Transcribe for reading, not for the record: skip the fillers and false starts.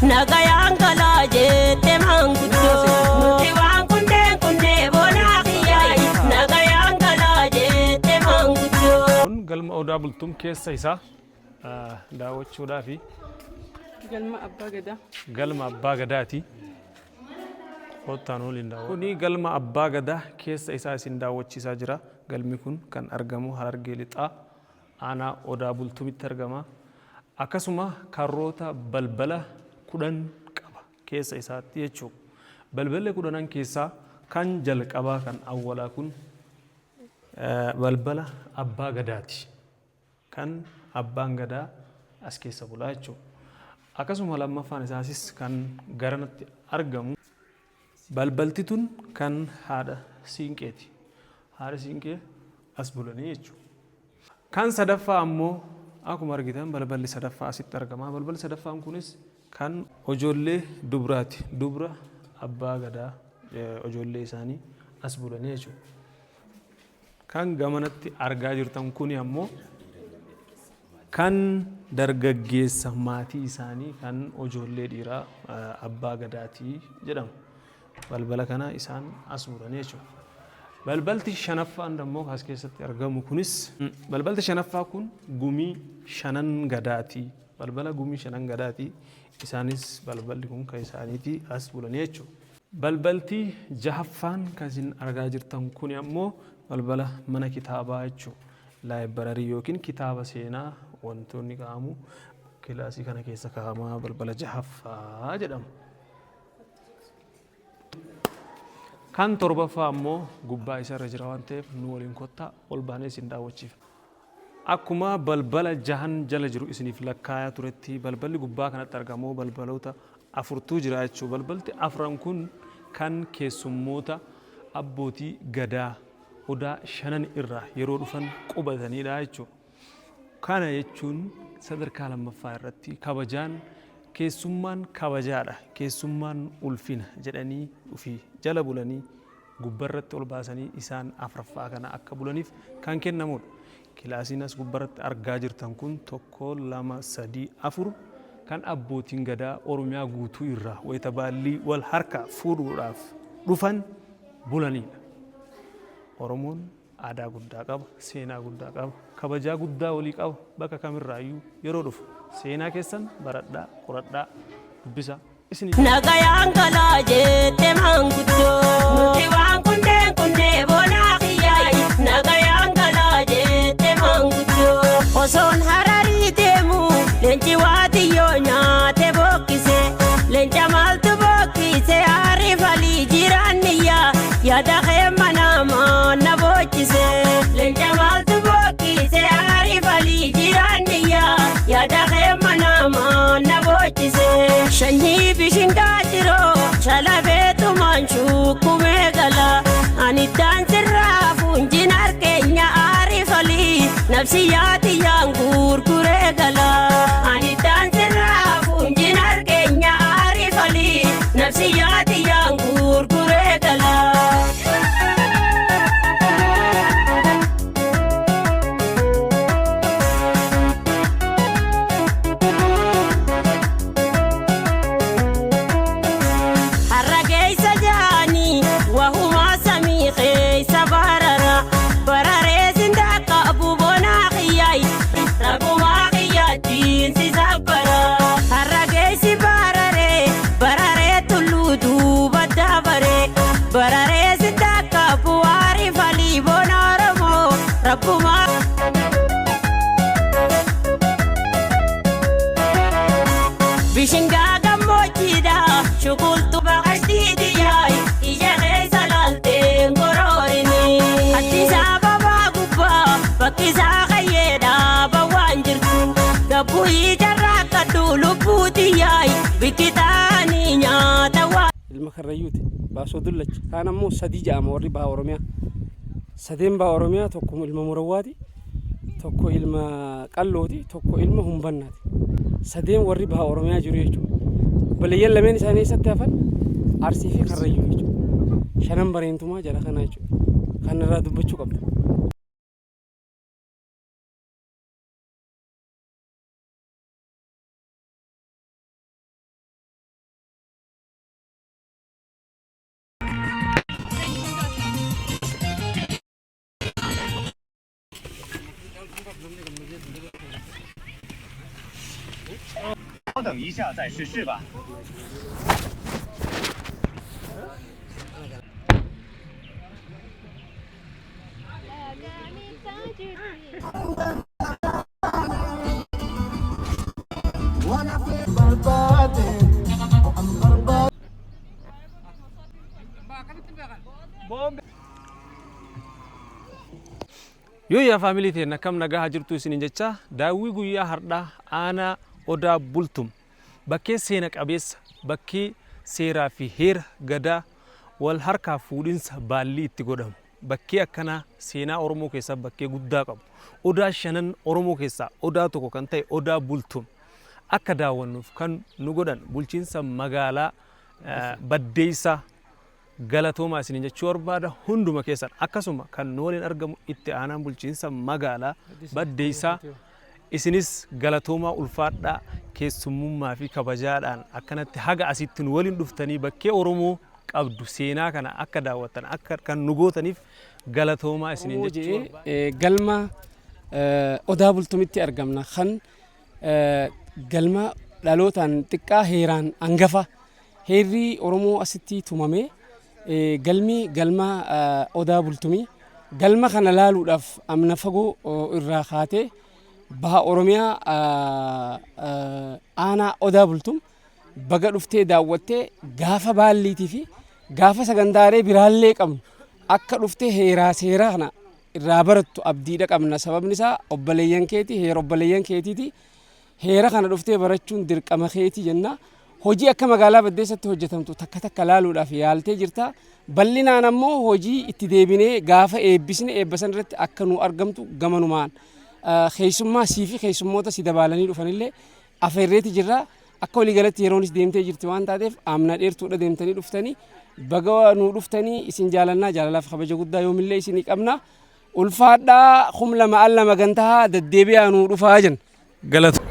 Nagayaan kalaajeete maanguddoo nuti waan kunneen boonaaqiyyaayi nagayaan kalaajeete maanguddoo. Galma Odaa Bultuum keessa isaa daawwachuudhaa fi galma Abbaa Gadaa. Galma Abbaa Gadaati. Kottaan waliin daawwatu. Kuni galma Abbaa Gadaa keessa isaa isin daawwachiisaa jira. Galmi kun kan argamu Harargee Lixaa aanaa Odaa Bultuumitti argama. Akkasuma karoota balbala 10 qaba keessa isaatti jechuudha. Balballi 10 keessaa kan jalqabaa kan awwalaa kun balbala Abbaa Gadaati. Kan Abbaan Gadaa as keessa bulaa jechuudha. Akkasuma lammaffaan isaasis kan garanatti argamu balbalti tun kan haadha Siinqeeti. Haadha Siinqee as bulanii jechuudha. Kan sadaffaa ammoo akkuma argitan balballi sadaffaa asitti argama. Balballi sadaffaan kunis kan ijoollee dubraati. Dubra Abbaa Gadaa ijoollee isaanii as bulanii jechuudha. Kan gamanatti argaa jirtan kuni ammoo kan dargaggeessa maatii isaanii kan ijoollee dhiiraa Abbaa Gadaatii jedhamu. Balbala kana isaan as bulanii jechuudha. Balbalti shanaffaan ammoo as keessatti argamu kunis balbalti shanaffaa kun gumii shanan Gadaati. Balbala gumii shanan Gadaati. Isaanis balballi kun kan isaaniiti as bulanii jechuudha. Balbalti jahaffaan kan isin argaa jirtan kun ammoo balbala mana kitaabaa jechuudha. Laayibirarii yookiin kitaaba seenaa wantoonni kaa'amu kilaasii kana keessa kaa'ama balbala jahaffaa jedhama. Kan torbaffaa ammoo gubbaa isa irra jira waan ta'eef nu waliin kottaa ol baanee isin daawwachiifna. Akkuma balbala jahan jala jiru isiniif lakkaayaa turetti balballi gubbaa kanatti argamu balbaloota afurtu jira jechuudha. Balbalti afran kun kan keessummoota abbootii Gadaa Odaa shanan irraa yeroo dhufan qubatanidha jechuudha. Kana jechuun sadarkaa lammaffaa irratti kabajaan keessummaan kabajaadha. Keessummaan ulfina jedhanii dhufii jala bulanii gubbarratti ol baasanii isaan afraffaa kana akka bulaniif kan kennamudha. Kilaasiin as gubbarratti argaa jirtan kun 1 2 3 4 kan abbootiin Gadaa Oromiyaa guutuu irraa wayita baallii wal harka fuudhuudhaaf dhufan bulanidha. Oromoon aadaa guddaa qaba, seenaa guddaa qaba, kabajaa guddaa walii qaba. Bakka kamirraayyuu yeroo dhufu seenaa keessan baradhaa, qoradhaa, dubbisaa. Nagayaan kalaajeete maanguddoo nuti waan kunneen boonaaqiyyaayi nagayaan kalaajeete maanguddoo. Osoon Hararii deemu leenci waatiyyoo nyaate bokkise leenca maaltu bokkise aarifalii jiraanniyyaa yaada keemma namaa na bochise leenca maaltu bokkise aarifalii jiraanniyyaa yaada keemma namaa na bochise. Shanyii bishingaa jiroo shalabeetu maanshuu kumee gala ani daansirraa fuunjin harkeenya aarifalii nafsi yaatiyyaan gurguree gala ani daansirraa fuunjin harkeenya aarifalii nafsi yaatiyyaan gurguree gala. Bararee siddaakka bu'aari falii boona Oromoo rabbumaa. Bishingaa gammoojjiidha shukultu baqashtiidiyaayi ija keessa laaltee ngoroorini. Addisaa babaa gubbaa bakkisaa qayyeedhaa bawwaan jirtu gabbuu ijarraa kadhu lubbuutiyaayi bikkitaanii nyaata waa. Ilma Karrayyuuti. Baasoo Dullacha kaan ammoo sadii ja'ama warri baha Oromiyaa. Sadeen baha Oromiyaa tokko ilma Murawwaati, tokko ilma Qallooti, tokko ilma Humbannaati. Sadeen warri baha Oromiyaa jiru jechuudha. Balayyaan lameen isaanii eessatti hafan Arsii fi Karrayyuu jechuudha. Shanan bareentumaa jala kanaa jechuudha. Kan irraa dubbachuu qabda. 等一下再试试吧。Yoo yaa faamilii ta'e akkam nagaa haa jirtu isiniin jecha daawwii guyyaa har'aa aanaa odaa bultum bakkee seena qabeessa bakkee seeraa fi heera gadaa wal harkaa fuudhinsa baallii itti godhamu bakkee akkanaa seenaa Oromoo keessaa bakkee guddaa qabu odaa shanan Oromoo keessaa odaa tokko kan ta'e odaa bultum akka daawwannuuf kan nu godhan bulchiinsa magaalaa Baddeessaa Galatoomaa isiniin jechuu barbaada hunduma keessan akkasuma kan nu waliin argamu itti aanaan bulchiinsa magaalaa Baddeessaa isinis Galatoomaa ulfaadhaa keessummummaa fi kabajaadhaan akkanatti haga asitti nu waliin dhuftanii bakkee Oromoo qabdu seenaa kana akka daawwatan akka kan nu gootaniif Galatoomaa isiniin jechuu galma odaa bultumitti argamna kan galma dhalootaan xiqqaa heeraan hangafa heerri Oromoo asitti tumame galmi galma odaa bultumii galma kana laaluudhaaf amna fagoo irraa kaatee baha Oromiyaa aanaa odaa bultum baga dhuftee daawwattee gaafa baalliitii fi gaafa sagantaalee biraallee qabnu akka dhuftee heeraa seeraa kana irraa barattu abdiidha qabna sababni isaa obboleeyyan keetii heera obboleeyyan keetiiti heera kana dhuftee barachuun dirqama keetii jenna. Hojii akka magaalaa Baddeessatti hojjetamtu takka takka laaluudhaaf yaaltee jirta. Bal'inaan ammoo hojii itti deebinee gaafa eebbisne eebbasan irratti akka nu argamtu gamanumaan keessummaa sii fi keessummoota si dabalanii dhufanillee afeerreeti jirra. Akka waliigalatti yeroonis deemtee jirti waan taateef amna dheertuudha deemtanii dhuftanii baga nu dhuftanii isin jaalannaa jaalalaaf kabaja guddaa yoomillee isinii qabna. Ulfaadhaa humna ma'al lama gantaa deddeebi'aa nu dhufaa jenna. Galata.